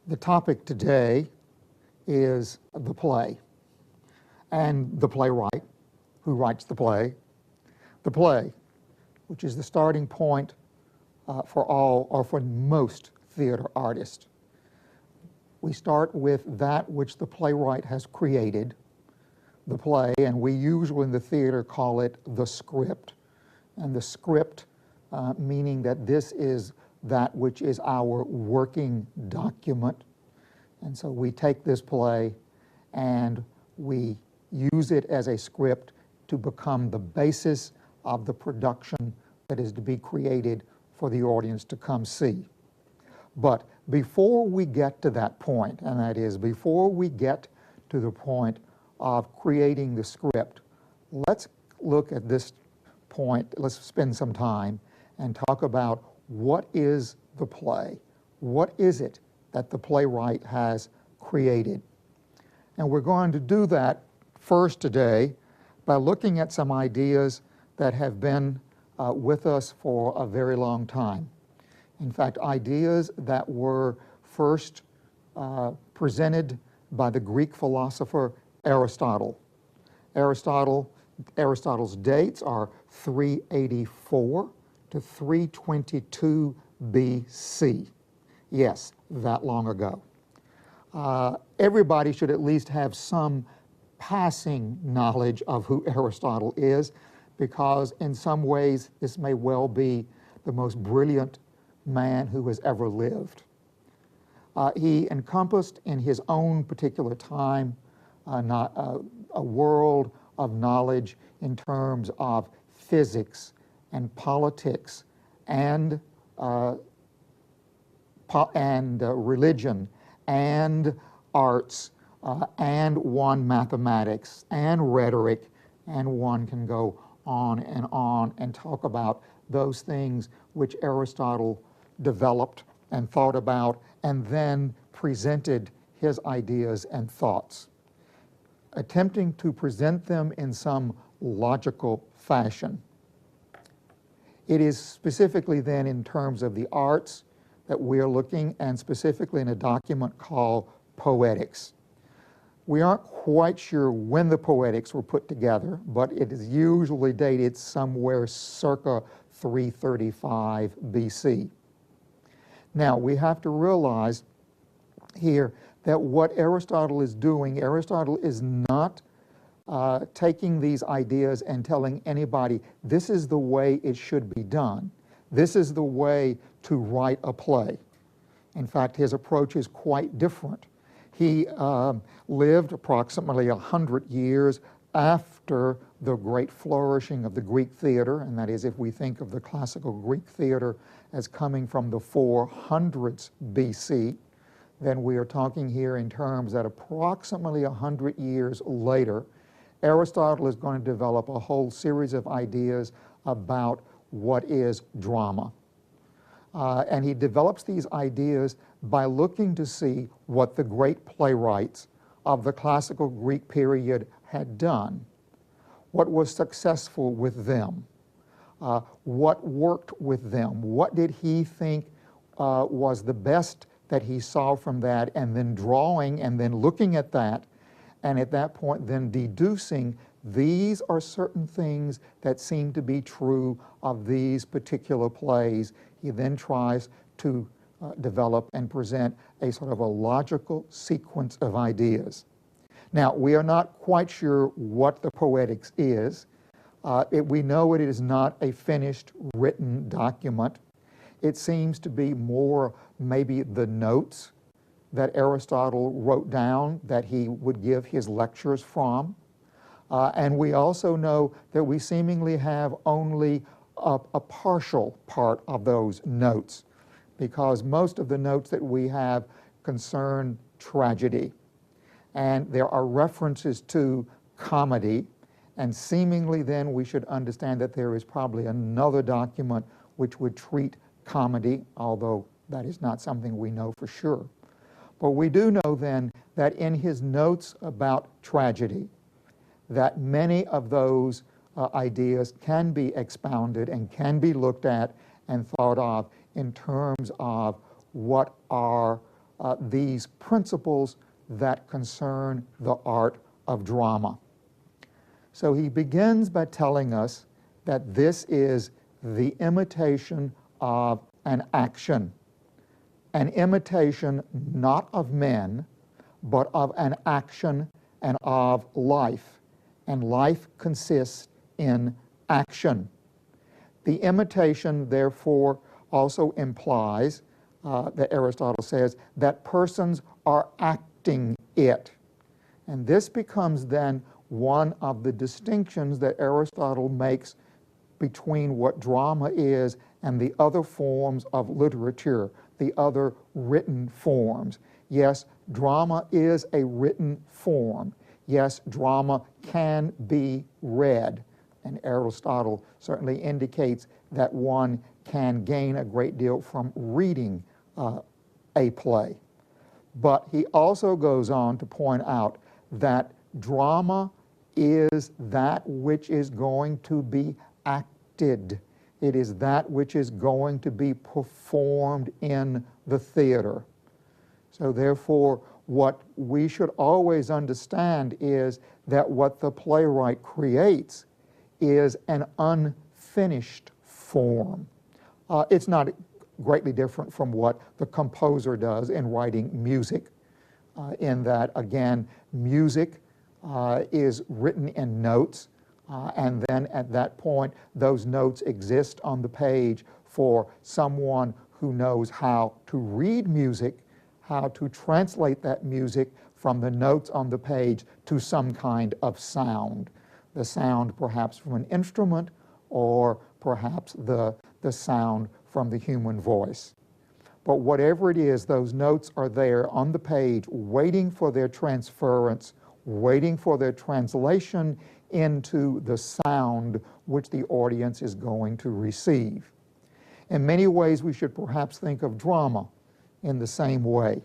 The topic today is the play and the playwright who writes the play, which is the starting point for all or for most theater artists. We start with that which the playwright has created, the play, and we usually in the theater call it the script. And the script meaning that this is that which is our working document. And so we take this play and we use it as a script to become the basis of the production that is to be created for the audience to come see. But before we get to that point, and that is before we get to the point of creating the script, let's look at this point, let's spend some time and talk about what is the play? What is it that the playwright has created? And we're going to do that first today by looking at some ideas that have been with us for a very long time. In fact, ideas that were first presented by the Greek philosopher Aristotle. Aristotle's dates are 384 to 322 BC. Yes, that long ago. Everybody should at least have some passing knowledge of who Aristotle is, because in some ways this may well be the most brilliant man who has ever lived. He encompassed in his own particular time a world of knowledge in terms of physics and politics and religion and arts and one mathematics and rhetoric, and one can go on and talk about those things which Aristotle developed and thought about and then presented his ideas and thoughts, attempting to present them in some logical fashion. It is specifically then in terms of the arts that we're looking, and specifically in a document called Poetics. We aren't quite sure when the Poetics were put together, but it is usually dated somewhere circa 335 BC. Now, we have to realize here that what Aristotle is doing, Aristotle is not taking these ideas and telling anybody, this is the way it should be done. This is the way to write a play. In fact, his approach is quite different. He lived approximately 100 years after the great flourishing of the Greek theater, and that is if we think of the classical Greek theater as coming from the 400s BC, then we are talking here in terms that approximately 100 years later, Aristotle is going to develop a whole series of ideas about what is drama. And he develops these ideas by looking to see what the great playwrights of the classical Greek period had done, what was successful with them, what worked with them, what did he think was the best that he saw from that, and then drawing and then looking at that, and at that point then deducing these are certain things that seem to be true of these particular plays. He then tries to develop and present a sort of a logical sequence of ideas. Now, we are not quite sure what the Poetics is. We know it is not a finished written document. It seems to be more maybe the notes that Aristotle wrote down that he would give his lectures from. And we also know that we seemingly have only a partial part of those notes, because most of the notes that we have concern tragedy. And there are references to comedy, and seemingly then we should understand that there is probably another document which would treat comedy, although that is not something we know for sure. But we do know then that in his notes about tragedy, that many of those ideas can be expounded and can be looked at and thought of in terms of what are these principles that concern the art of drama. So he begins by telling us that this is the imitation of an action, an imitation not of men, but of an action and of life. And life consists in action. The imitation, therefore, also implies, that Aristotle says, that persons are acting it. And this becomes then one of the distinctions that Aristotle makes between what drama is and the other forms of literature, the other written forms. Yes, drama is a written form. Yes, drama can be read. And Aristotle certainly indicates that one can gain a great deal from reading a play. But he also goes on to point out that drama is that which is going to be acted. It is that which is going to be performed in the theater. So therefore, what we should always understand is that what the playwright creates is an unfinished form. It's not greatly different from what the composer does in writing music, in that, again, music is written in notes, and then at that point, those notes exist on the page for someone who knows how to read music, how to translate that music from the notes on the page to some kind of sound. The sound perhaps from an instrument, or perhaps the sound from the human voice. But whatever it is, those notes are there on the page waiting for their transference, waiting for their translation into the sound which the audience is going to receive. In many ways, we should perhaps think of drama in the same way,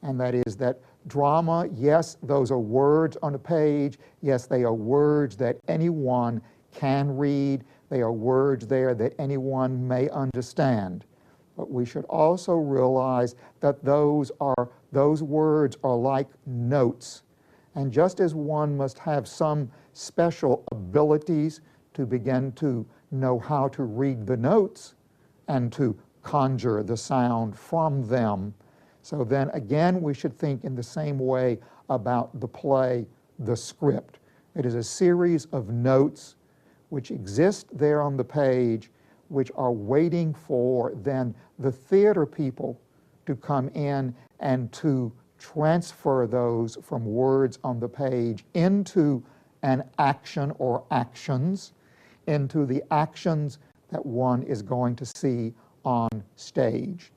and that is that drama, yes, those are words on a page. Yes, they are words that anyone can read. They are words there that anyone may understand. But we should also realize that those words are like notes. And just as one must have some special abilities to begin to know how to read the notes and to conjure the sound from them, so then again we should think in the same way about the play, the script. It is a series of notes which exist there on the page, which are waiting for then the theater people to come in and to transfer those from words on the page into an action or actions, into the actions that one is going to see on stage.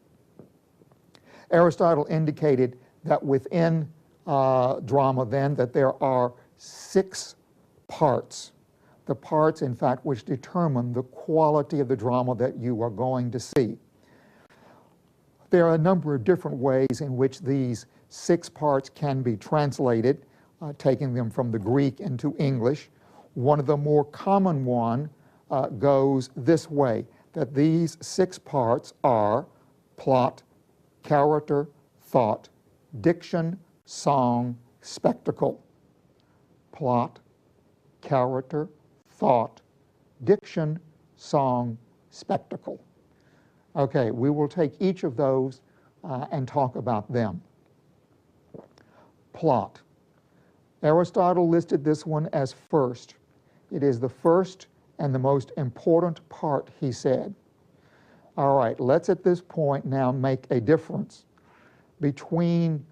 Aristotle indicated that within drama then that there are 6 parts. The parts, in fact, which determine the quality of the drama that you are going to see. There are a number of different ways in which these 6 parts can be translated, taking them from the Greek into English. One of the more common one goes this way, that these 6 parts are plot, character, thought, diction, song, spectacle. Plot, character, thought, diction, song, spectacle. Okay, we will take each of those and talk about them. Plot. Aristotle listed this one as first. It is the first and the most important part, he said. All right, let's at this point now make a difference between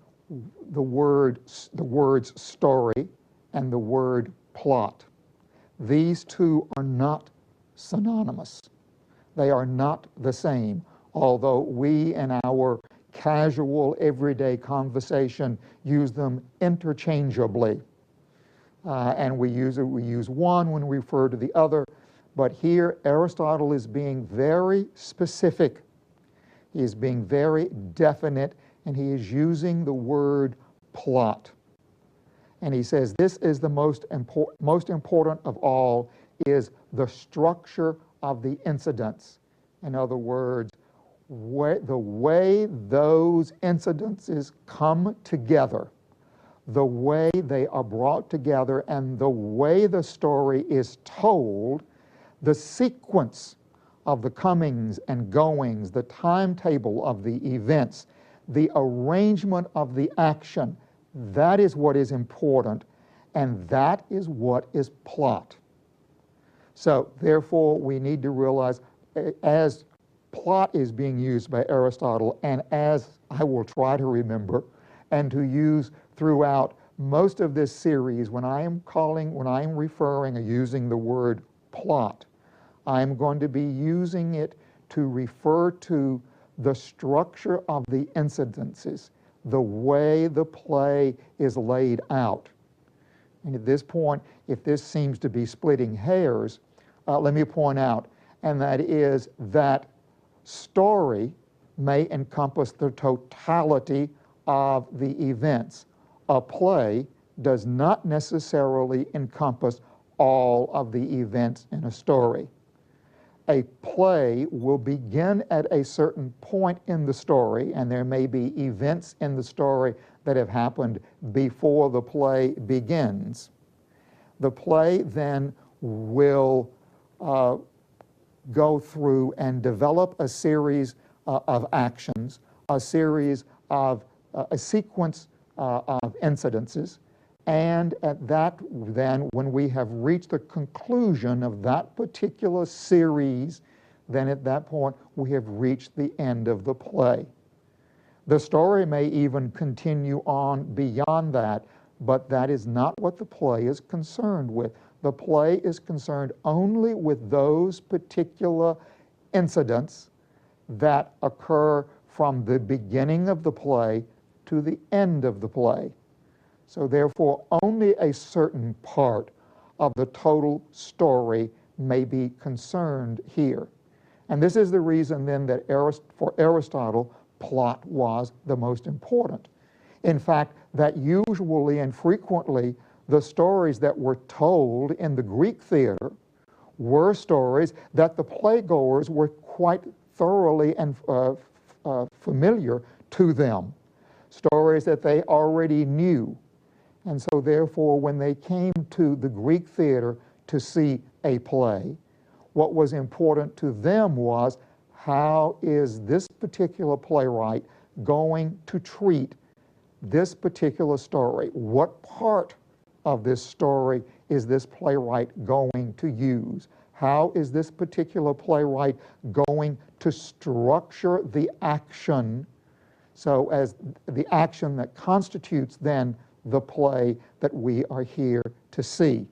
the words story and the word plot. These two are not synonymous. They are not the same, although we in our casual everyday conversation use them interchangeably. And we use one when we refer to the other, but here Aristotle is being very specific. He is being very definite, and he is using the word plot. And he says this is the most important of all, is the structure of the incidents. In other words, the way those incidences come together, the way they are brought together, and the way the story is told, the sequence of the comings and goings, the timetable of the events, the arrangement of the action, that is what is important, and that is what is plot. So therefore, we need to realize, as plot is being used by Aristotle, and as I will try to remember and to use throughout most of this series, when I am referring or using the word plot, I am going to be using it to refer to the structure of the incidences, the way the play is laid out. And at this point, if this seems to be splitting hairs, let me point out, and that is that story may encompass the totality of the events. A play does not necessarily encompass all of the events in a story. A play will begin at a certain point in the story, and there may be events in the story that have happened before the play begins. The play then will go through and develop a series of actions, a series of a sequence of incidences, and at that then, when we have reached the conclusion of that particular series, then at that point we have reached the end of the play. The story may even continue on beyond that, but that is not what the play is concerned with. The play is concerned only with those particular incidents that occur from the beginning of the play to the end of the play. So therefore, only a certain part of the total story may be concerned here. And this is the reason then that for Aristotle, plot was the most important. In fact, that usually and frequently the stories that were told in the Greek theater were stories that the playgoers were quite thoroughly and familiar to them, stories that they already knew. And so therefore, when they came to the Greek theater to see a play, what was important to them was, how is this particular playwright going to treat this particular story? What part of this story is this playwright going to use? How is this particular playwright going to structure the action, so as the action that constitutes then the play that we are here to see?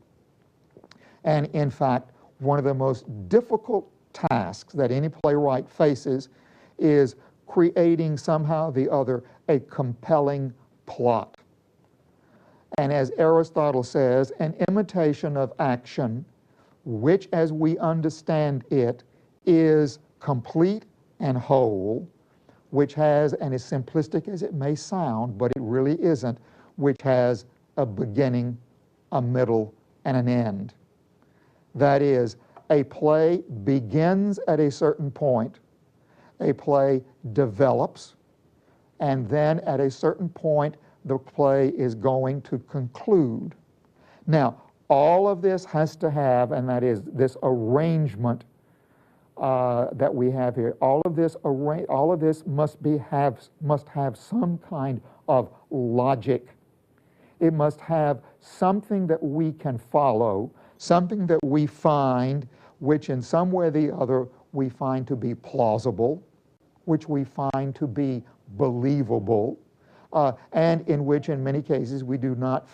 And in fact, one of the most difficult tasks that any playwright faces is creating somehow or the other a compelling plot. And as Aristotle says, an imitation of action, which as we understand it is complete and whole, which has, and as simplistic as it may sound, but it really isn't, which has a beginning, a middle, and an end. That is, a play begins at a certain point, a play develops, and then at a certain point, the play is going to conclude. Now, all of this has to have, and that is this arrangement that we have here, all of this must have some kind of logic. It must have something that we can follow, something that we find, which in some way or the other we find to be plausible, which we find to be believable, and in which in many cases we do not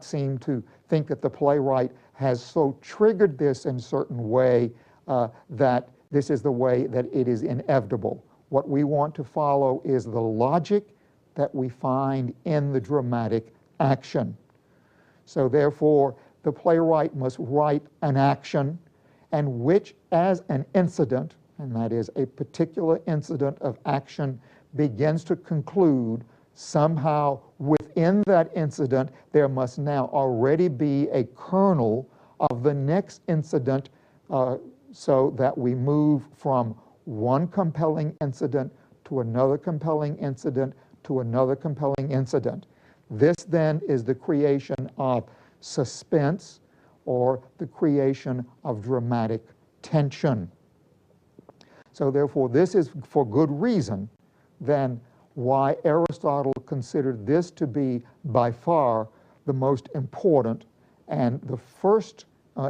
seem to think that the playwright has so triggered this in a certain way that this is the way that it is inevitable. What we want to follow is the logic that we find in the dramatic action. So therefore, the playwright must write an action, and which as an incident, and that is a particular incident of action, begins to conclude, somehow within that incident there must now already be a kernel of the next incident, so that we move from one compelling incident to another compelling incident to another compelling incident. This then is the creation of suspense or the creation of dramatic tension. So therefore, this is for good reason then why Aristotle considered this to be by far the most important and the first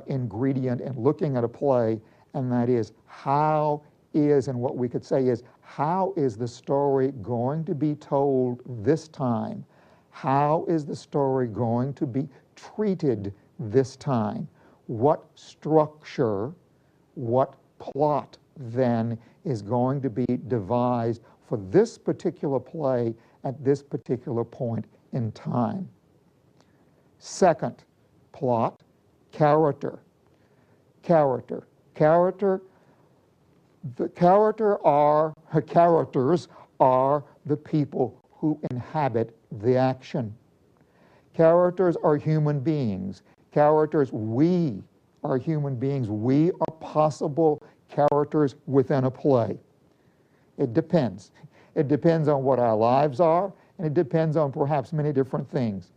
ingredient in looking at a play, and that is how is, and what we could say is, how is the story going to be told this time? How is the story going to be treated this time? What structure, what plot then is going to be devised for this particular play at this particular point in time? Second, plot, character. Character. The characters are the people who inhabit the action. Characters are human beings. We are human beings. We are possible characters within a play. It depends. It depends on what our lives are, and it depends on perhaps many different things.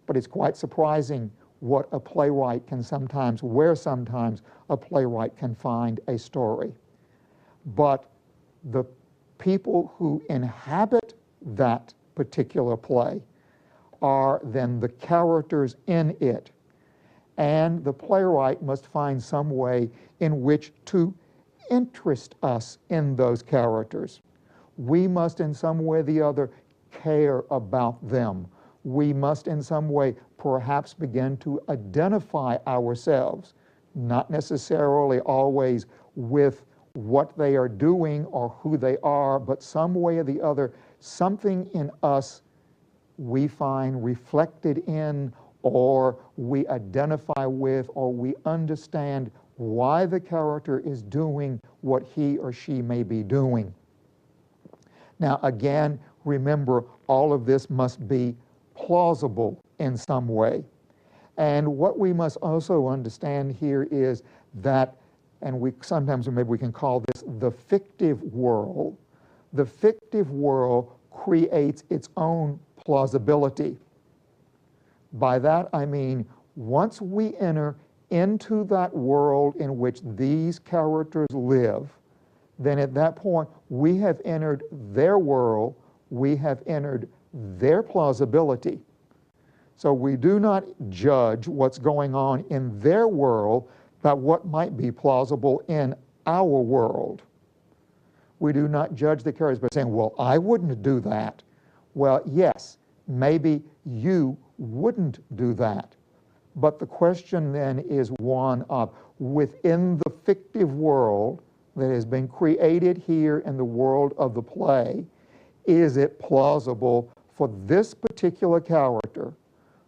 But it's quite surprising what a playwright can sometimes, where sometimes a playwright can find a story. But the people who inhabit that particular play are then the characters in it. And the playwright must find some way in which to interest us in those characters. We must in some way or the other care about them. We must in some way perhaps begin to identify ourselves, not necessarily always with what they are doing or who they are, but some way or the other, something in us we find reflected in, or we identify with, or we understand why the character is doing what he or she may be doing. Now again, remember, all of this must be plausible in some way. And what we must also understand here is that, and we sometimes maybe we can call this the fictive world. The fictive world creates its own plausibility. By that I mean, once we enter into that world in which these characters live, then at that point we have entered their world, we have entered their plausibility. So we do not judge what's going on in their world by what might be plausible in our world. We do not judge the characters by saying, well, I wouldn't do that. Well, yes, maybe you wouldn't do that. But the question then is one of, within the fictive world that has been created here in the world of the play, is it plausible for this particular character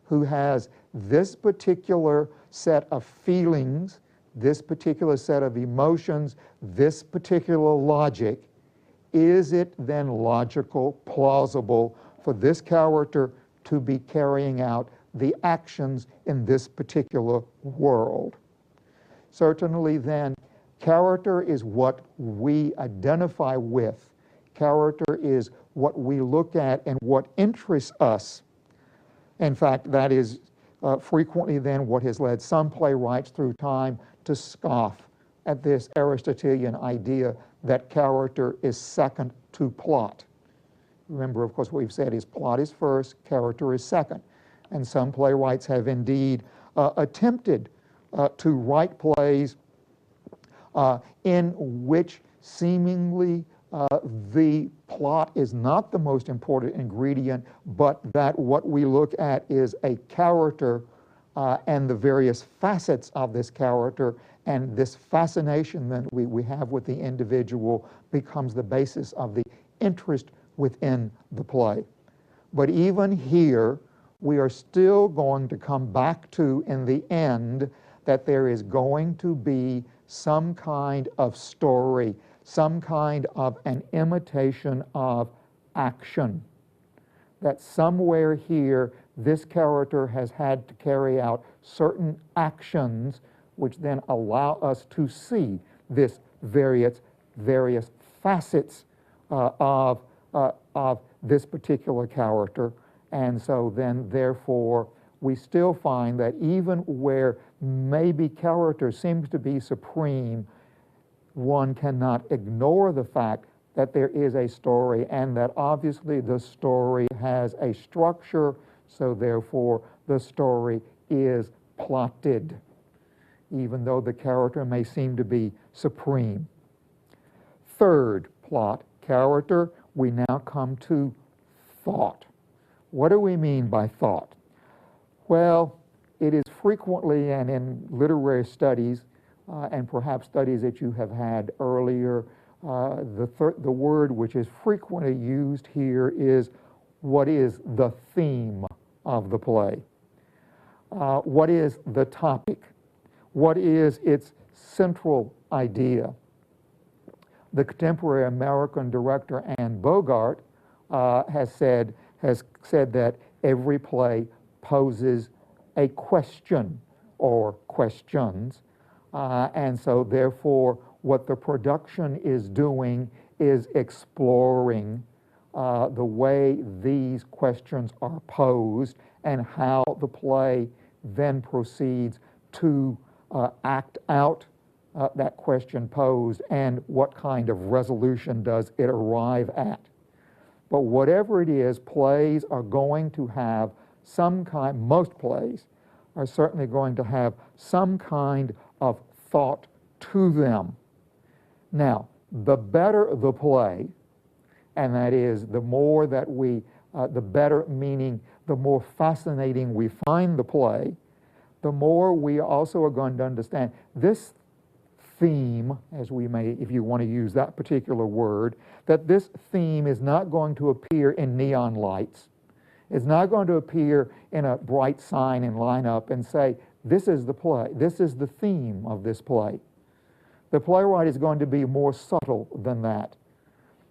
who has this particular set of feelings, this particular set of emotions, this particular logic, is it then logical, plausible for this character to be carrying out the actions in this particular world? Certainly then, character is what we identify with. Character is what we look at and what interests us. In fact, that is frequently then what has led some playwrights through time to scoff at this Aristotelian idea that character is second to plot. Remember, of course, what we've said is plot is first, character is second. And some playwrights have indeed attempted to write plays in which seemingly the plot is not the most important ingredient, but that what we look at is a character and the various facets of this character, and this fascination that we have with the individual becomes the basis of the interest within the play. But even here, we are still going to come back to, in the end, that there is going to be some kind of story, some kind of an imitation of action. That somewhere here, this character has had to carry out certain actions which then allow us to see this various facets of this particular character. And so then, therefore, we still find that even where maybe character seems to be supreme, one cannot ignore the fact that there is a story and that obviously the story has a structure, so therefore the story is plotted, even though the character may seem to be supreme. Third plot character, we now come to thought. What do we mean by thought? Well, it is frequently, and in literary studies, and perhaps studies that you have had earlier, the word which is frequently used here is what is the theme of the play? What is the topic? What is its central idea? The contemporary American director Anne Bogart has said that every play poses a question or questions, and so therefore what the production is doing is exploring the way these questions are posed and how the play then proceeds to act out that question posed and what kind of resolution does it arrive at. But whatever it is, plays are going to have some kind, most plays are certainly going to have some kind of thought to them. Now, the better the play, and that is the more that we, the better meaning the more fascinating we find the play, the more we also are going to understand this theme, as we may, if you want to use that particular word, that this theme is not going to appear in neon lights. It's not going to appear in a bright sign and line up and say, this is the play, this is the theme of this play. The playwright is going to be more subtle than that.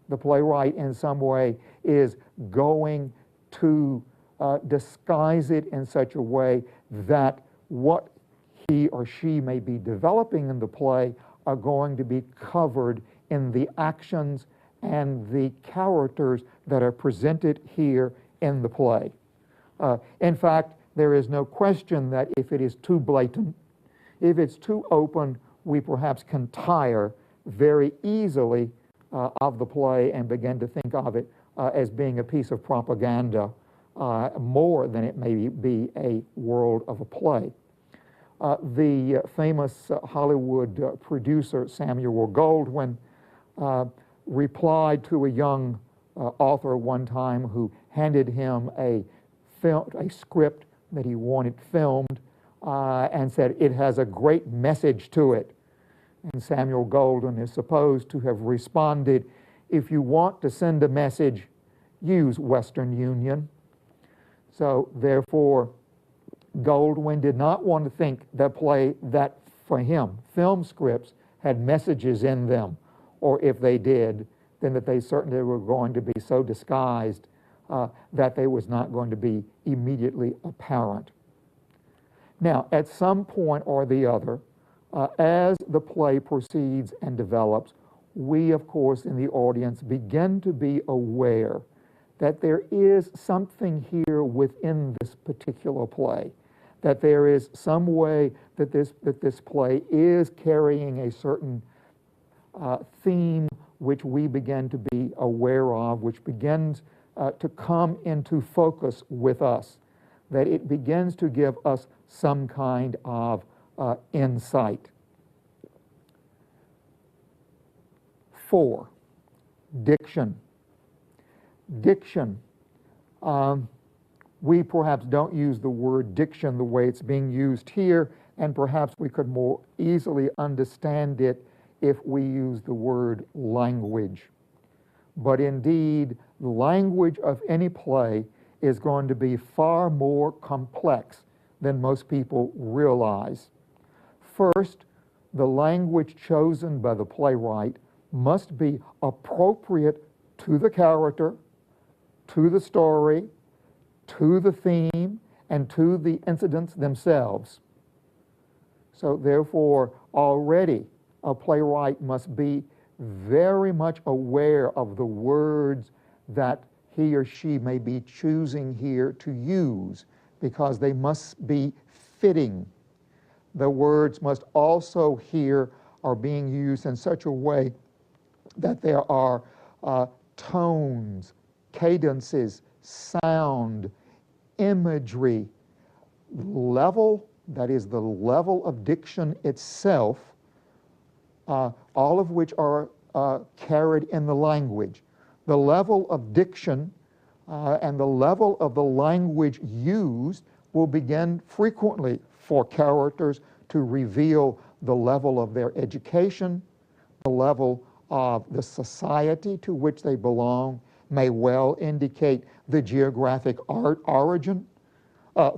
The playwright in some way is going to disguise it in such a way that what he or she may be developing in the play are going to be covered in the actions and the characters that are presented here in the play. In fact, there is no question that if it is too blatant, if it's too open, we perhaps can tire very easily of the play and begin to think of it as being a piece of propaganda more than it may be a world of a play. The famous Hollywood producer Samuel Goldwyn replied to a young author one time who handed him a script that he wanted filmed and said, it has a great message to it. And Samuel Goldwyn is supposed to have responded, if you want to send a message, use Western Union. So therefore, Goldwyn did not want to think that for him, film scripts had messages in them, or if they did, then that they certainly were going to be so disguised that they was not going to be immediately apparent. Now, at some point or the other, as the play proceeds and develops, we, of course, in the audience begin to be aware that there is something here within this particular play, that there is some way that this play is carrying a certain theme which we begin to be aware of, which begins to come into focus with us, that it begins to give us some kind of insight. 4, diction. Diction. We perhaps don't use the word diction the way it's being used here, and perhaps we could more easily understand it if we use the word language. But indeed, the language of any play is going to be far more complex than most people realize. First, the language chosen by the playwright must be appropriate to the character, to the story, to the theme, and to the incidents themselves. So therefore, already a playwright must be very much aware of the words that he or she may be choosing here to use, because they must be fitting. The words must also here are being used in such a way that there are tones, cadences, sound, imagery, level, that is the level of diction itself, all of which are carried in the language. The level of diction and the level of the language used will begin frequently for characters to reveal the level of their education, the level of the society to which they belong, may well indicate the geographic origin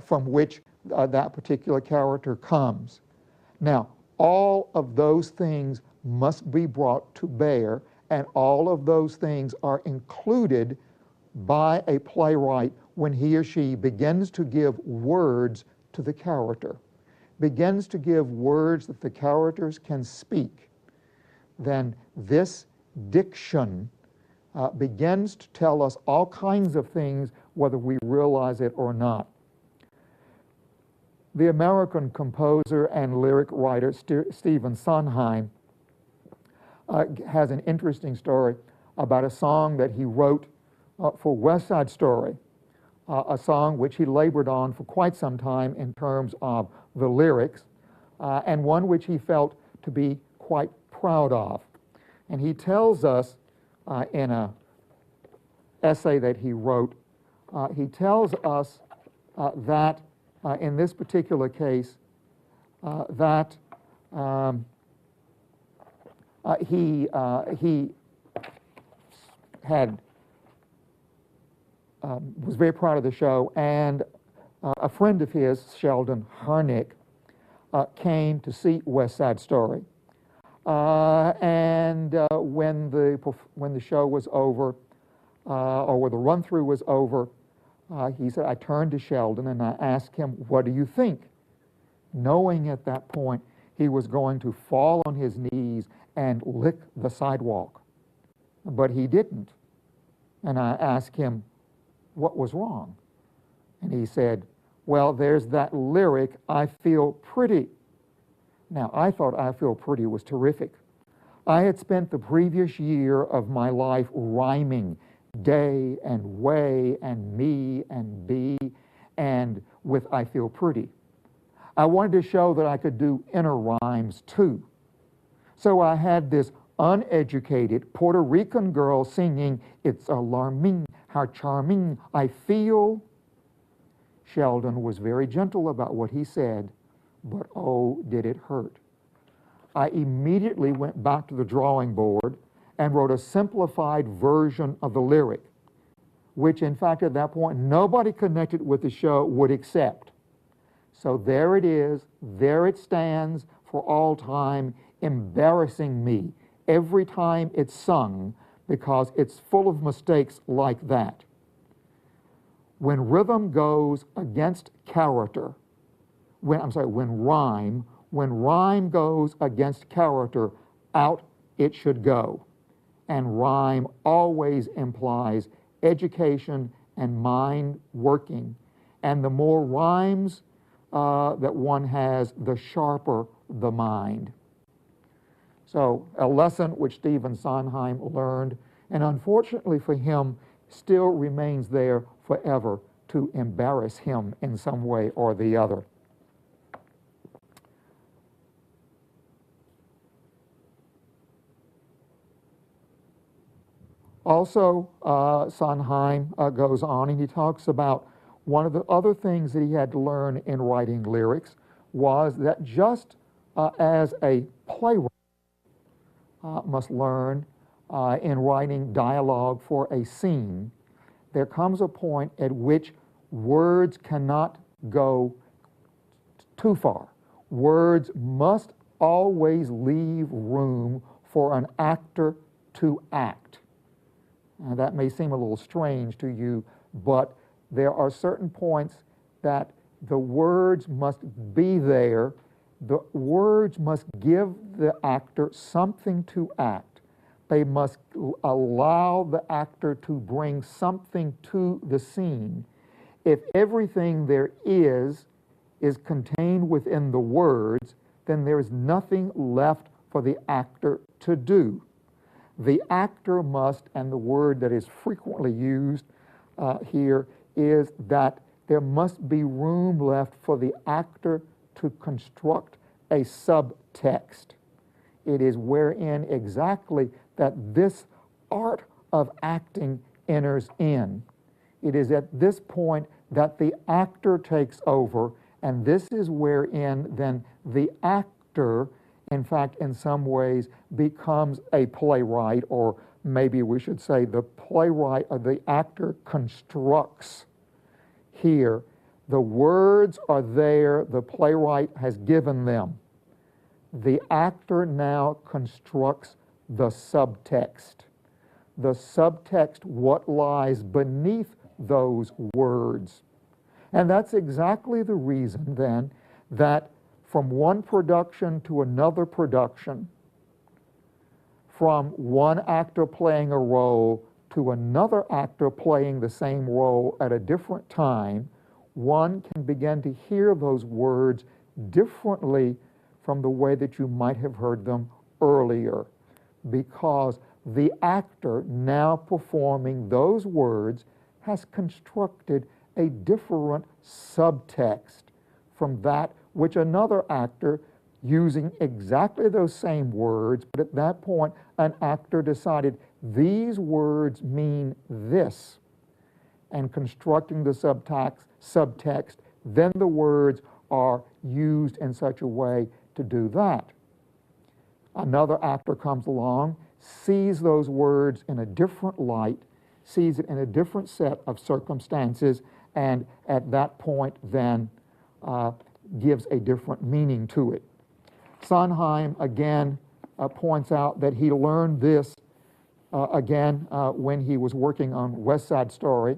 from which that particular character comes. Now, all of those things must be brought to bear, and all of those things are included by a playwright when he or she begins to give words to the character, begins to give words that the characters can speak. Then this diction begins to tell us all kinds of things, whether we realize it or not. The American composer and lyric writer Stephen Sondheim has an interesting story about a song that he wrote for West Side Story, a song which he labored on for quite some time in terms of the lyrics, and one which he felt to be quite proud of. And he tells us in an essay that he wrote, he tells us that in this particular case, that he had was very proud of the show, and a friend of his, Sheldon Harnick, came to see West Side Story. And when the show was over, or when the run-through was over, he said, I turned to Sheldon and I asked him, what do you think? Knowing at that point he was going to fall on his knees and lick the sidewalk. But he didn't. And I asked him, what was wrong? And he said, well, there's that lyric, I feel pretty. Now, I thought I feel pretty was terrific. I had spent the previous year of my life rhyming day and way and me and be and with I feel pretty. I wanted to show that I could do inner rhymes too. So I had this uneducated Puerto Rican girl singing, it's alarming how charming I feel. Sheldon was very gentle about what he said, but oh, did it hurt. I immediately went back to the drawing board and wrote a simplified version of the lyric, which in fact at that point nobody connected with the show would accept. So there it is, there it stands for all time, embarrassing me every time it's sung because it's full of mistakes like that. When rhythm goes against character, when rhyme goes against character, out it should go. And rhyme always implies education and mind working. And the more rhymes that one has, the sharper the mind. So a lesson which Stephen Sondheim learned, and unfortunately for him, still remains there forever to embarrass him in some way or the other. Also, Sondheim goes on and he talks about one of the other things that he had to learn in writing lyrics was that just as a playwright must learn in writing dialogue for a scene, there comes a point at which words cannot go too far. Words must always leave room for an actor to act. Now, that may seem a little strange to you, but there are certain points that the words must be there. The words must give the actor something to act. They must allow the actor to bring something to the scene. If everything there is contained within the words, then there is nothing left for the actor to do. The actor must, and the word that is frequently used here is that there must be room left for the actor to construct a subtext. It is wherein exactly that this art of acting enters in. It is at this point that the actor takes over, and this is wherein then the actor, in fact, in some ways, becomes a playwright, or maybe we should say the playwright or the actor constructs. Here, the words are there, the playwright has given them. The actor now constructs the subtext. The subtext, what lies beneath those words. And that's exactly the reason then that from one production to another production, from one actor playing a role to another actor playing the same role at a different time, one can begin to hear those words differently from the way that you might have heard them earlier, because the actor now performing those words has constructed a different subtext from that which another actor, using exactly those same words, but at that point an actor decided these words mean this, and constructing the subtext, then the words are used in such a way to do that. Another actor comes along, sees those words in a different light, sees it in a different set of circumstances, and at that point then gives a different meaning to it. Sondheim again points out that he learned this again when he was working on West Side Story,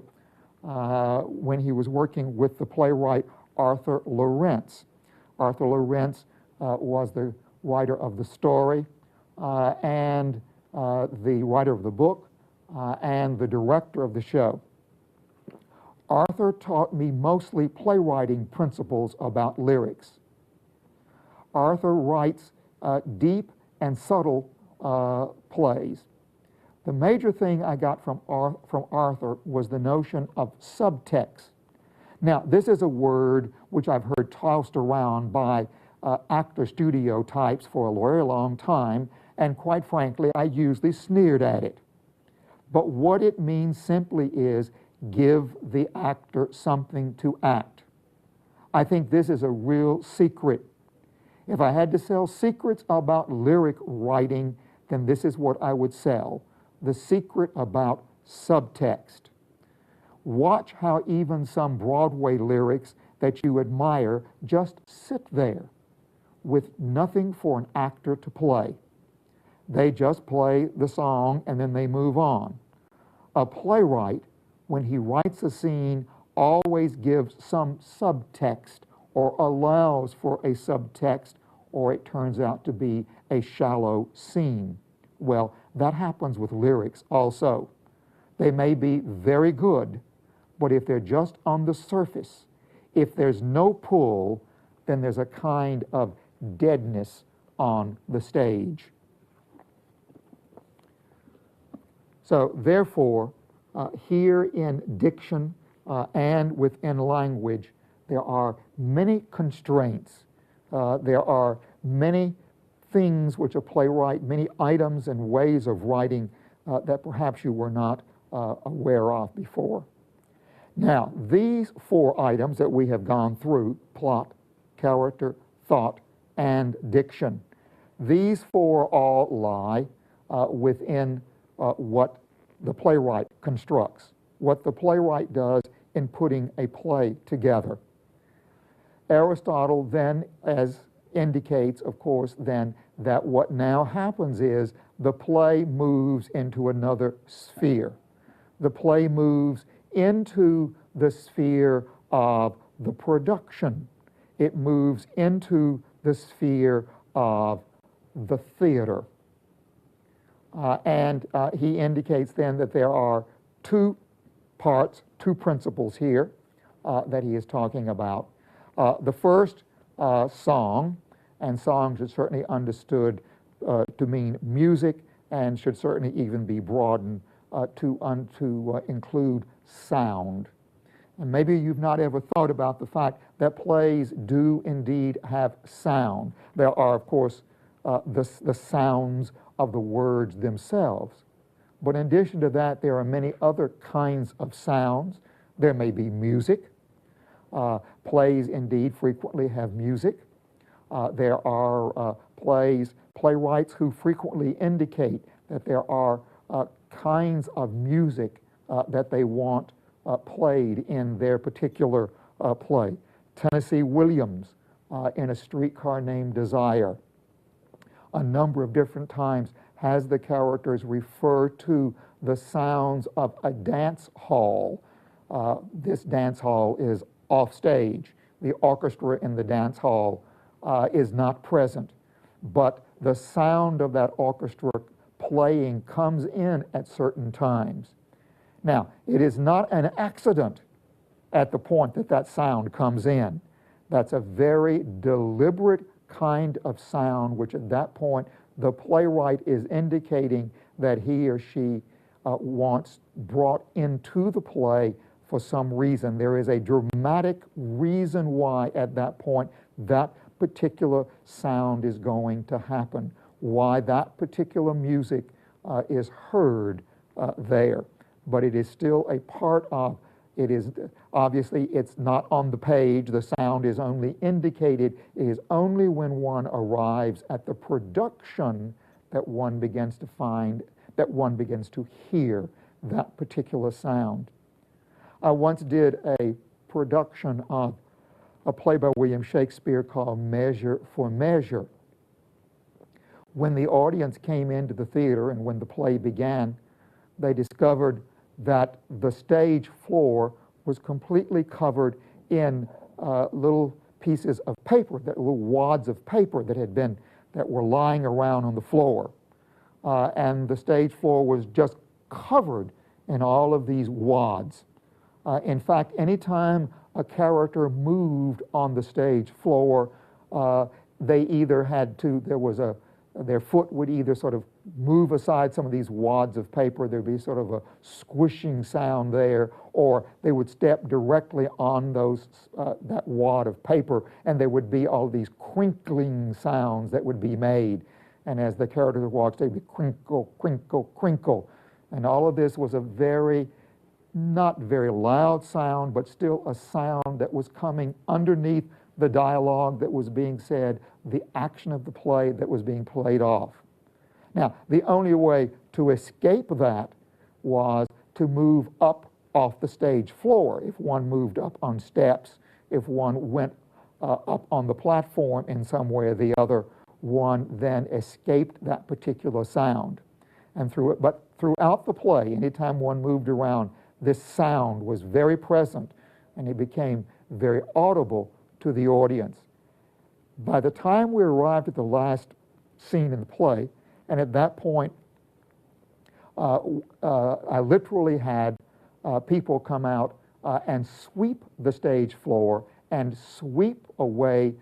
when he was working with the playwright Arthur Lawrence. Arthur Lawrence was the writer of the story and the writer of the book and the director of the show. Arthur taught me mostly playwriting principles about lyrics. Arthur writes deep and subtle plays. The major thing I got from Arthur was the notion of subtext. Now, this is a word which I've heard tossed around by actor studio types for a very long time, and quite frankly, I usually sneered at it. But what it means simply is give the actor something to act. I think this is a real secret. If I had to sell secrets about lyric writing, then this is what I would sell: the secret about subtext. Watch how even some Broadway lyrics that you admire just sit there with nothing for an actor to play. They just play the song and then they move on. A playwright, when he writes a scene, always gives some subtext or allows for a subtext, or it turns out to be a shallow scene. Well, that happens with lyrics also. They may be very good, but if they're just on the surface, if there's no pull, then there's a kind of deadness on the stage. So therefore, here in diction and within language, there are many constraints. There are many things which a playwright, many items and ways of writing that perhaps you were not aware of before. Now, these four items that we have gone through, plot, character, thought, and diction, these four all lie within what the playwright constructs, what the playwright does in putting a play together. Aristotle then, as indicates, of course, then that what now happens is the play moves into another sphere. The play moves into the sphere of the production. It moves into the sphere of the theater. And he indicates then that there are two parts, two principles here that he is talking about. The first, song, and song should certainly understood to mean music and should certainly even be broadened to include sound. And maybe you've not ever thought about the fact that plays do indeed have sound. There are, of course, the sounds of the words themselves. But in addition to that, there are many other kinds of sounds. There may be music. Plays indeed frequently have music. There are playwrights who frequently indicate that there are kinds of music that they want played in their particular play. Tennessee Williams in A Streetcar Named Desire, a number of different times has the characters refer to the sounds of a dance hall. This dance hall is off stage. The orchestra in the dance hall is not present, but the sound of that orchestra playing comes in at certain times. Now, it is not an accident at the point that that sound comes in. That's a very deliberate kind of sound, which at that point the playwright is indicating that he or she wants brought into the play for some reason. There is a dramatic reason why at that point that particular sound is going to happen, why that particular music is heard there. But it is still a part of, it is obviously it's not on the page, the sound is only indicated. It is only when one arrives at the production that one begins to find, that one begins to hear that particular sound. I once did a production of a play by William Shakespeare called Measure for Measure. When the audience came into the theater and when the play began, they discovered that the stage floor was completely covered in little pieces of paper, little wads of paper that were lying around on the floor. And the stage floor was just covered in all of these wads. In fact, anytime a character moved on the stage floor, they either had to, their foot would either sort of move aside some of these wads of paper, there'd be sort of a squishing sound there, or they would step directly on that wad of paper, and there would be all these crinkling sounds that would be made. And as the character walks, they'd be crinkle, crinkle, crinkle. And all of this was a not very loud sound, but still a sound that was coming underneath the dialogue that was being said, the action of the play that was being played off. Now, the only way to escape that was to move up off the stage floor. If one moved up on steps, if one went up on the platform in some way or the other, one then escaped that particular sound. But throughout the play, anytime one moved around, this sound was very present, and it became very audible to the audience. By the time we arrived at the last scene in the play, and at that point, I literally had people come out and sweep the stage floor and sweep away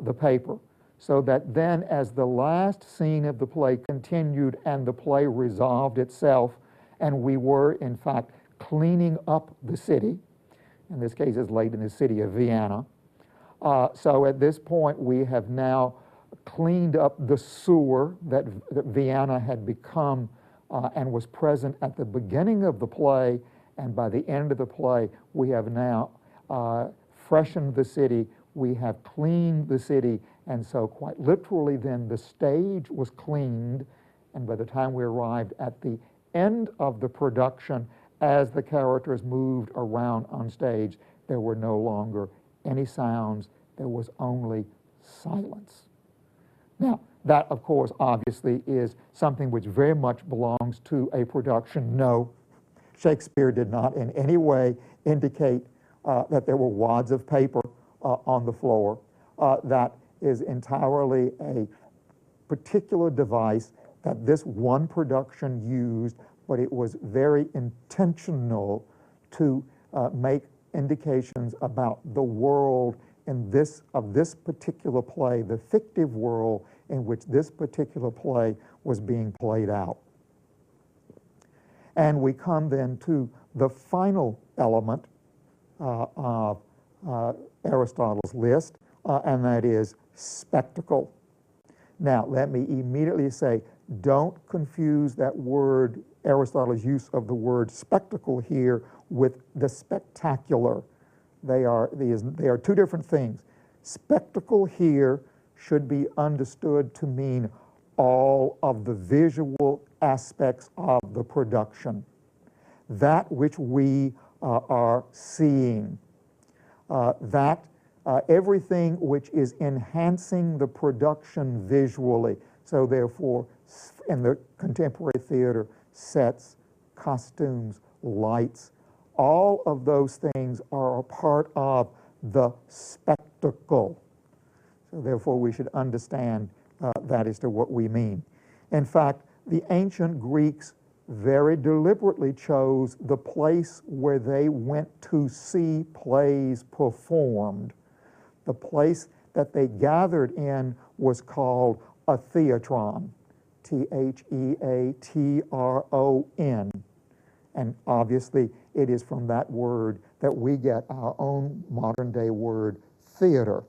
the paper, so that then as the last scene of the play continued and the play resolved itself, and we were in fact cleaning up the city, in this case it's laid in the city of Vienna. So at this point we have now cleaned up the sewer that Vienna had become and was present at the beginning of the play, and by the end of the play we have now freshened the city, we have cleaned the city, and so quite literally then the stage was cleaned, and by the time we arrived at the end of the production, as the characters moved around on stage, there were no longer any sounds, there was only silence. Now, that, of course, obviously is something which very much belongs to a production. No, Shakespeare did not in any way indicate that there were wads of paper on the floor. That is entirely a particular device that this one production used, but it was very intentional to make indications about the world in this particular play, the fictive world in which this particular play was being played out. And we come then to the final element of Aristotle's list, and that is spectacle. Now, let me immediately say, don't confuse that word, Aristotle's use of the word spectacle here, with the spectacular. They are two different things. Spectacle here should be understood to mean all of the visual aspects of the production, that which we are seeing, everything which is enhancing the production visually. So therefore, in the contemporary theater, sets, costumes, lights, all of those things are a part of the spectacle. So therefore, we should understand that as to what we mean. In fact, the ancient Greeks very deliberately chose the place where they went to see plays performed. The place that they gathered in was called a theatron, Theatron. And obviously, it is from that word that we get our own modern-day word theater.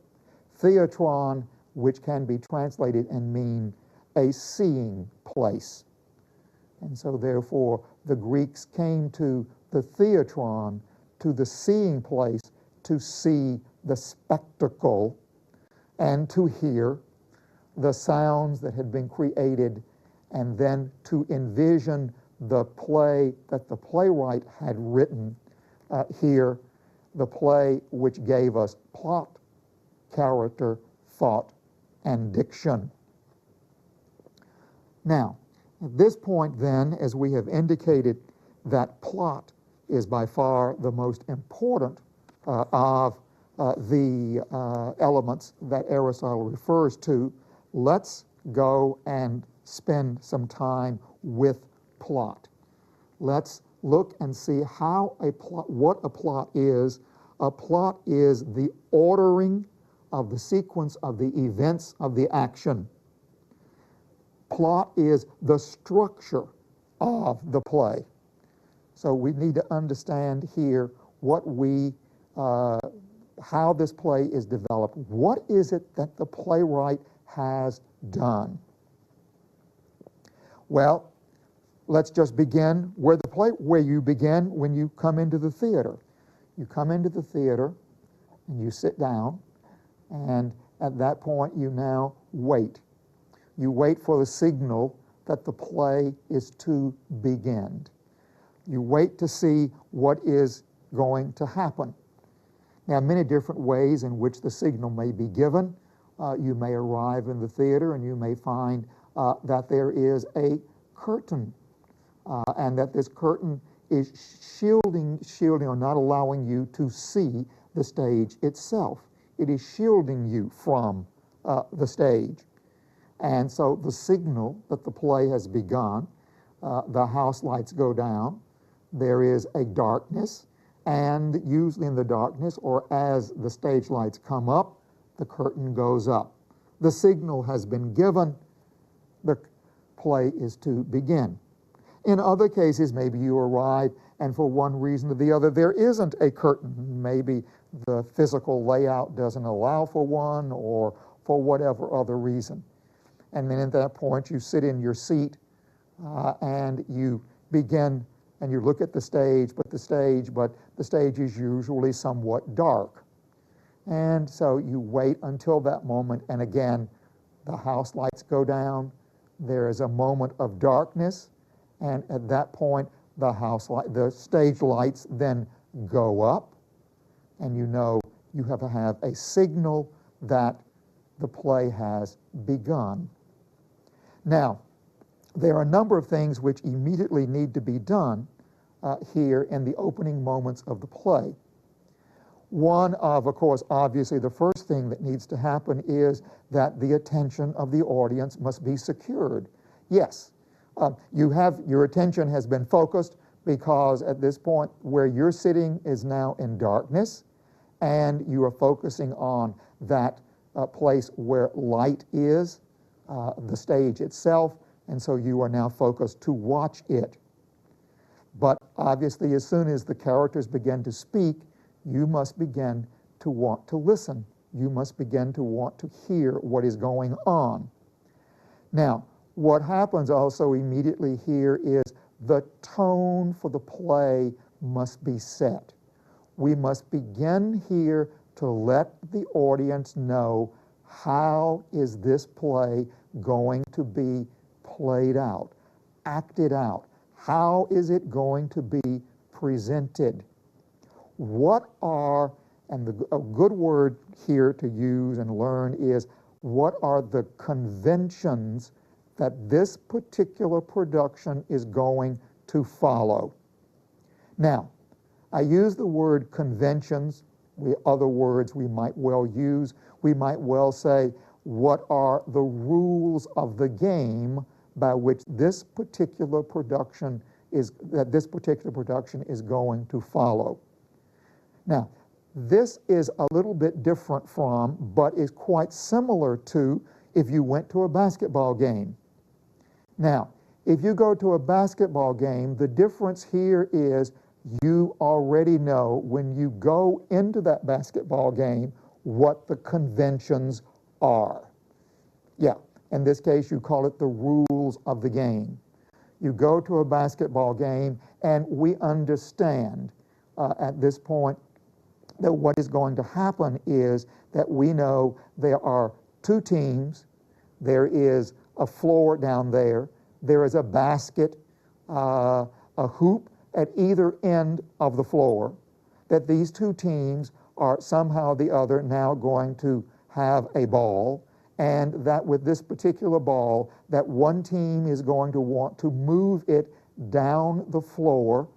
Theatron, which can be translated and mean a seeing place. And so therefore, the Greeks came to the theatron, to the seeing place, to see the spectacle and to hear the sounds that had been created, and then to envision the play that the playwright had written here, the play which gave us plot, character, thought, and diction. Now, at this point then, as we have indicated, that plot is by far the most important of the elements that Aristotle refers to. Let's go and spend some time with plot. Let's look and see how what a plot is. A plot is the ordering of the sequence of the events of the action. Plot is the structure of the play. So we need to understand here how this play is developed. What is it that the playwright has done? Well, let's just begin where you begin when you come into the theater. You come into the theater and you sit down, and at that point you now wait. You wait for the signal that the play is to begin. You wait to see what is going to happen. Now, many different ways in which the signal may be given. You may arrive in the theater and you may find that there is a curtain, and that this curtain is shielding or not allowing you to see the stage itself. It is shielding you from the stage. And so the signal that the play has begun, the house lights go down, there is a darkness, and usually in the darkness, or as the stage lights come up, the curtain goes up. The signal has been given, the play is to begin. In other cases, maybe you arrive and for one reason or the other, there isn't a curtain. Maybe the physical layout doesn't allow for one, or for whatever other reason. And then at that point, you sit in your seat and you begin, and you look at the stage, but the stage is usually somewhat dark. And so you wait until that moment, and again, the house lights go down. There is a moment of darkness, and at that point, the stage lights then go up, and you know you have to have a signal that the play has begun. Now, there are a number of things which immediately need to be done here in the opening moments of the play. One of course, obviously the first thing that needs to happen is that the attention of the audience must be secured. Yes, your attention has been focused because at this point where you're sitting is now in darkness, and you are focusing on that place where light is, the stage itself, and so you are now focused to watch it. But obviously, as soon as the characters begin to speak, you must begin to want to listen. You must begin to want to hear what is going on. Now, what happens also immediately here is the tone for the play must be set. We must begin here to let the audience know how is this play going to be played out, acted out. How is it going to be presented? What are, and a good word here to use and learn is, what are the conventions that this particular production is going to follow? Now, I use the word conventions. Other words we might well use. We might well say, what are the rules of the game by which this particular production is going to follow? Now, this is a little bit different from, but is quite similar to, if you went to a basketball game. Now, if you go to a basketball game, the difference here is you already know when you go into that basketball game what the conventions are. Yeah, in this case you call it the rules of the game. You go to a basketball game and we understand at this point that what is going to happen is that we know there are two teams, there is a floor down there, there is a basket, a hoop at either end of the floor, that these two teams are somehow or the other now going to have a ball, and that with this particular ball, that one team is going to want to move it down the floor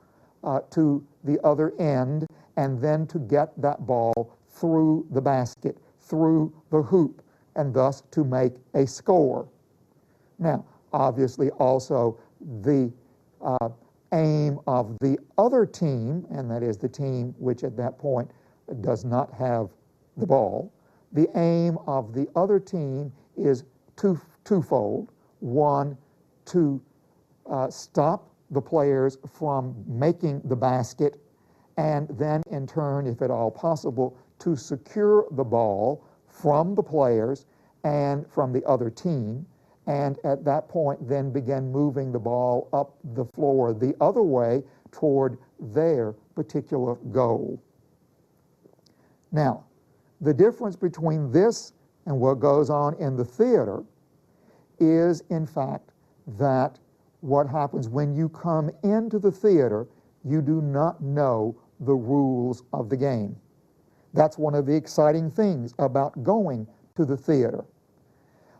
to the other end, and then to get that ball through the basket, through the hoop, and thus to make a score. Now, obviously also the aim of the other team, and that is the team which at that point does not have the ball, the aim of the other team is twofold. One, to stop the players from making the basket, and then in turn, if at all possible, to secure the ball from the players and from the other team, and at that point then begin moving the ball up the floor the other way toward their particular goal. Now, the difference between this and what goes on in the theater is, in fact, that what happens when you come into the theater, you do not know the rules of the game. That's one of the exciting things about going to the theater.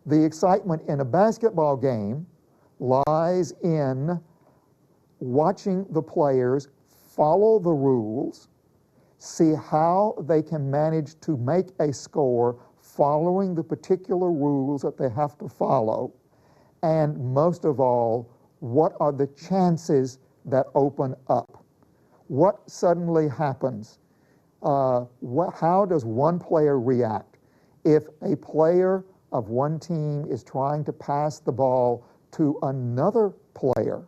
The excitement in a basketball game lies in watching the players follow the rules, see how they can manage to make a score following the particular rules that they have to follow, and most of all, what are the chances that open up? What suddenly happens? How does one player react? If a player of one team is trying to pass the ball to another player,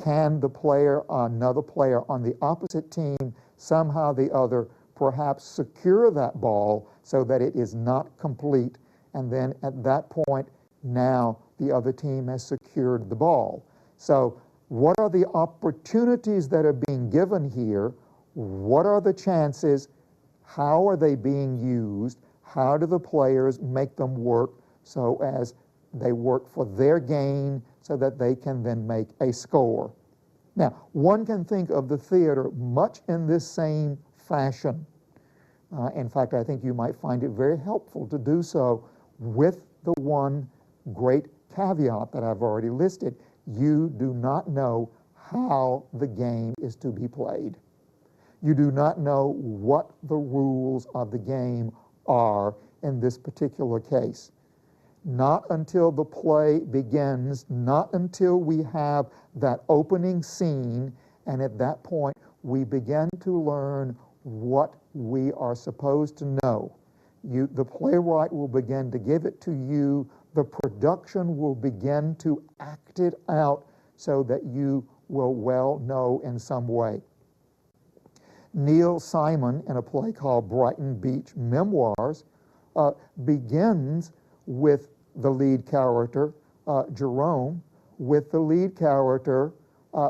can another player on the opposite team somehow or the other perhaps secure that ball so that it is not complete, and then at that point now the other team has secured the ball? So what are the opportunities that are being given here? What are the chances? How are they being used? How do the players make them work so as they work for their gain so that they can then make a score? Now, one can think of the theater much in this same fashion. In fact, I think you might find it very helpful to do so with the one great caveat that I've already listed. You do not know how the game is to be played. You do not know what the rules of the game are in this particular case. not until the play begins, not until we have that opening scene, and at that point we begin to learn what we are supposed to know. The playwright will begin to give it to you, the production will begin to act it out so that you will well know in some way. Neil Simon, in a play called Brighton Beach Memoirs, begins with the lead character, Jerome, with the lead character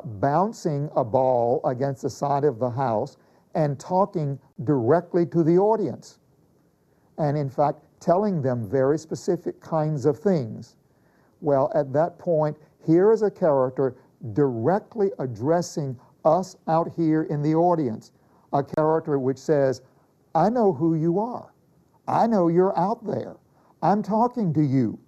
bouncing a ball against the side of the house and talking directly to the audience, and in fact telling them very specific kinds of things. Well, at that point, here is a character directly addressing us out here in the audience, a character which says, I know who you are. I know you're out there. I'm talking to you.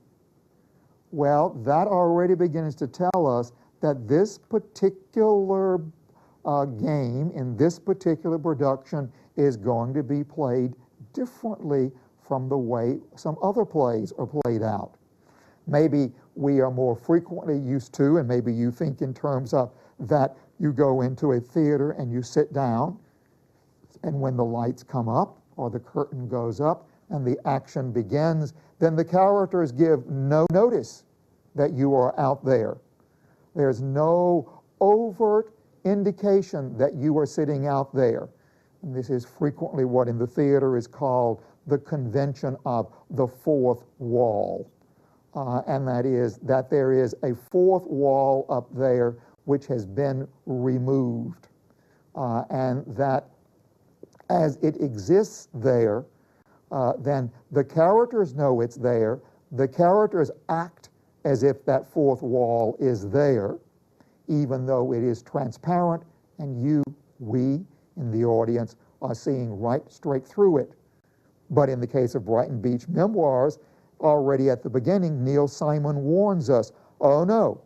Well, that already begins to tell us that this particular game in this particular production is going to be played differently from the way some other plays are played out. Maybe we are more frequently used to, and maybe you think in terms of that you go into a theater and you sit down, and when the lights come up or the curtain goes up and the action begins, then the characters give no notice that you are out there. There's no overt indication that you are sitting out there. And this is frequently what in the theater is called the convention of the fourth wall. And that is that there is a fourth wall up there which has been removed. And that as it exists there, then the characters know it's there. The characters act as if that fourth wall is there, even though it is transparent and we in the audience are seeing right straight through it. But in the case of Brighton Beach Memoirs, already at the beginning, Neil Simon warns us, oh no,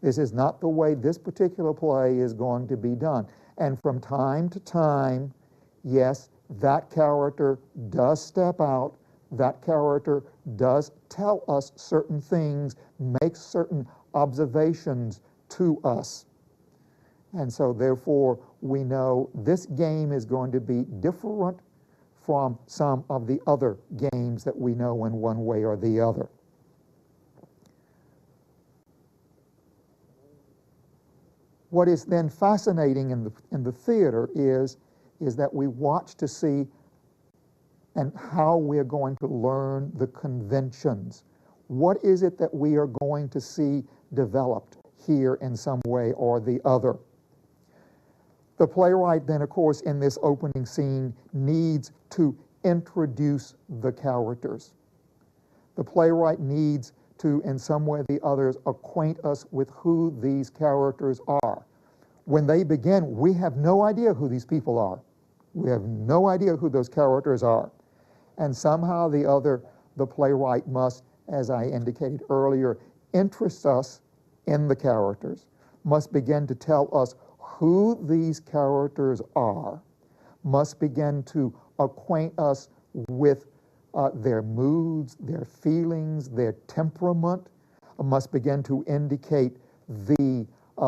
this is not the way this particular play is going to be done. And from time to time, yes, that character does step out, that character does tell us certain things, make certain observations to us. And so therefore, we know this game is going to be different from some of the other games that we know in one way or the other. What is then fascinating in the theater is that we watch to see and how we're going to learn the conventions. What is it that we are going to see developed here in some way or the other? The playwright then, of course, in this opening scene needs to introduce the characters. The playwright needs to, in some way or the others, acquaint us with who these characters are. When they begin, we have no idea who these people are. We have no idea who those characters are. And somehow or the other, the playwright must, as I indicated earlier, interest us in the characters, must begin to tell us who these characters are, must begin to acquaint us with their moods, their feelings, their temperament, must begin to indicate the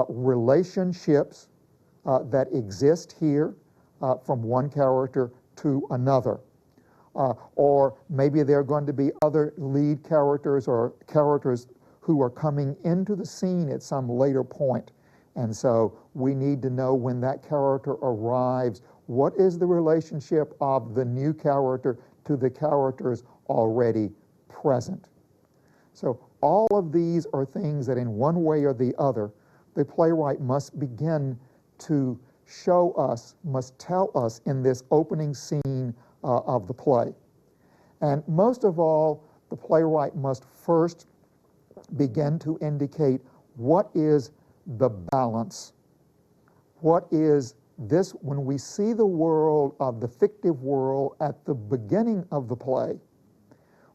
relationships that exist here from one character to another. Or maybe there are going to be other lead characters or characters who are coming into the scene at some later point. And so we need to know when that character arrives, what is the relationship of the new character to the characters already present. So all of these are things that in one way or the other, the playwright must begin to show us, must tell us in this opening scene of the play. And most of all, the playwright must first begin to indicate what is the balance. What is this, when we see the world of the fictive world at the beginning of the play,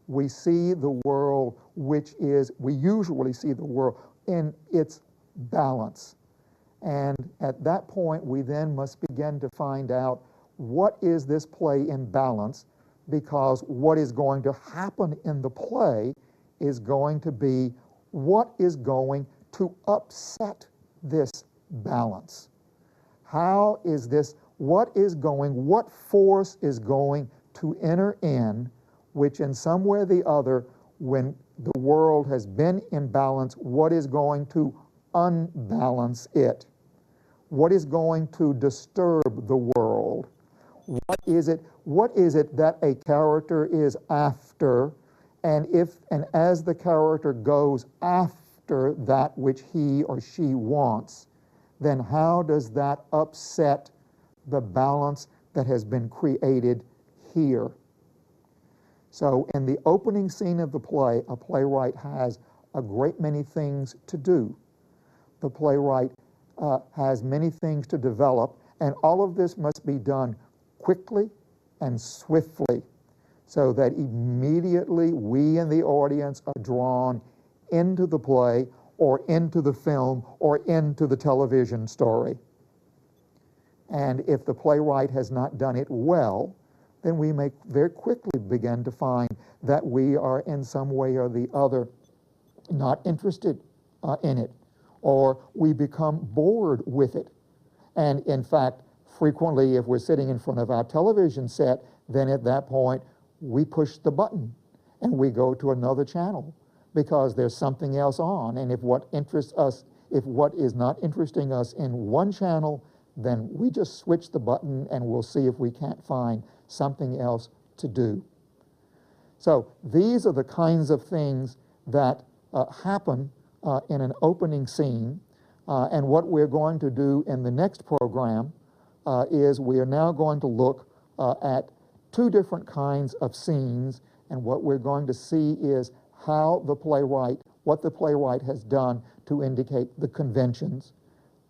we see the world which is, we usually see the world in its balance. And at that point, we then must begin to find out what is this play in balance, because what is going to happen in the play is going to be what is going to upset this balance. How is this, what force is going to enter in, which in some way or the other, when the world has been in balance, what is going to unbalance it? What is going to disturb the world? What is it that a character is after? And as the character goes after that which he or she wants, then how does that upset the balance that has been created here? So in the opening scene of the play, a playwright has a great many things to do. The playwright has many things to develop, and all of this must be done quickly and swiftly, so that immediately we in the audience are drawn into the play or into the film or into the television story. And if the playwright has not done it well, then we may very quickly begin to find that we are in some way or the other not interested in it, or we become bored with it. And in fact, frequently, if we're sitting in front of our television set, then at that point, we push the button and we go to another channel because there's something else on. And if what is not interesting us in one channel, then we just switch the button and we'll see if we can't find something else to do. So these are the kinds of things that happen in an opening scene. And what we're going to do in the next program is we are now going to look at two different kinds of scenes, and what we're going to see is what the playwright has done to indicate the conventions,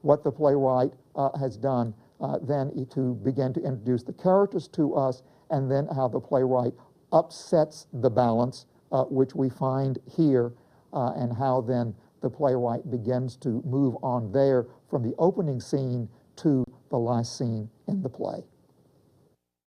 what the playwright has done then to begin to introduce the characters to us, and then how the playwright upsets the balance which we find here, and how then the playwright begins to move on there from the opening scene to the last scene in the play.